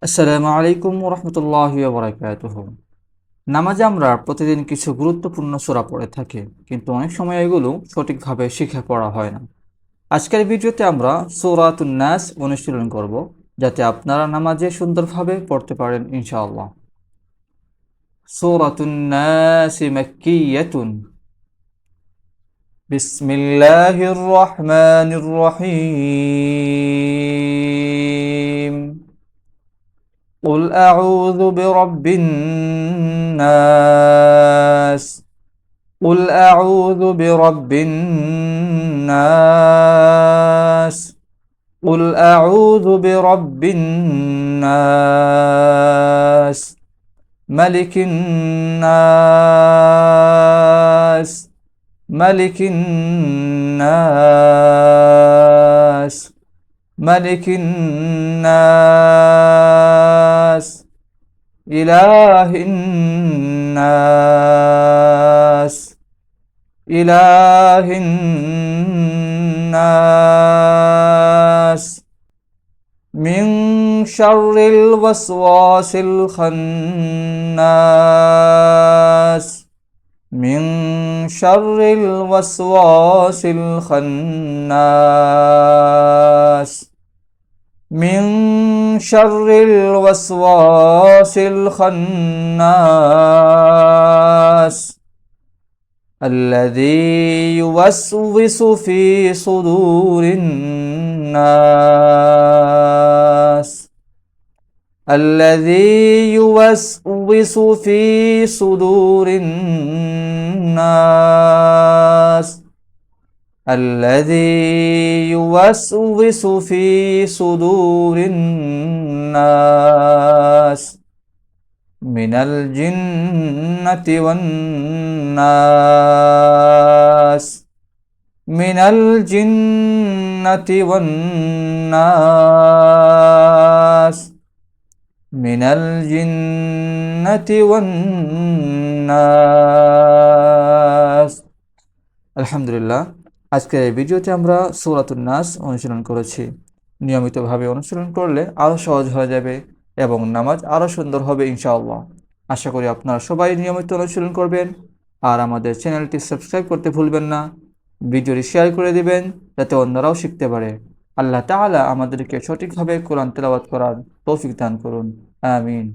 আসসালামু আলাইকুম রহমতুল্লাহি বারাকাতুহু। নামাজে আমরা প্রতিদিন কিছু গুরুত্বপূর্ণ সূরা পড়ে থাকি, কিন্তু অনেক সময় এগুলো সঠিকভাবে শিখে পড়া হয় না। আজকের ভিডিওতে আমরা সূরাতুন নাস অনুশীলন করব, যাতে আপনারা নামাজে সুন্দরভাবে পড়তে পারেন ইনশাআল্লাহ। সূরাতুন নাস মাক্কিয়াতুন। বিসমিল্লাহির রহমানির রহিম। قل أعوذ برب الناس. قل أعوذ برب الناس. قل أعوذ برب الناس. ملك الناس. ملك الناس. ملك الناس. إله الناس. إله الناس. من شر الوسواس الخناس. من شر الوسواس الخناس. من شر الوسواس الخناس الذي يوسوس في صدور الناس. الذي يوسوس في صدور الناس. الذي يوسوس في صدور الناس من الجنة والناس. من الجنة والناس. من الجنة والناس। আলহামদুলিল্লাহ, আজকের এই ভিডিওতে আমরা সূরাতুন নাস অনুশীলন করেছি। নিয়মিতভাবে অনুশীলন করলে আরও সহজ হয়ে যাবে এবং নামাজ আরও সুন্দর হবে ইনশাআল্লাহ। আশা করি আপনারা সবাই নিয়মিত অনুশীলন করবেন, আর আমাদের চ্যানেলটি সাবস্ক্রাইব করতে ভুলবেন না। ভিডিওটি শেয়ার করে দিবেন, যাতে অন্যরাও শিখতে পারে। আল্লাহ তাআলা আমাদেরকে সঠিকভাবে কোরআন তেলাওয়াত করার তৌফিক দান করুন। আমিন।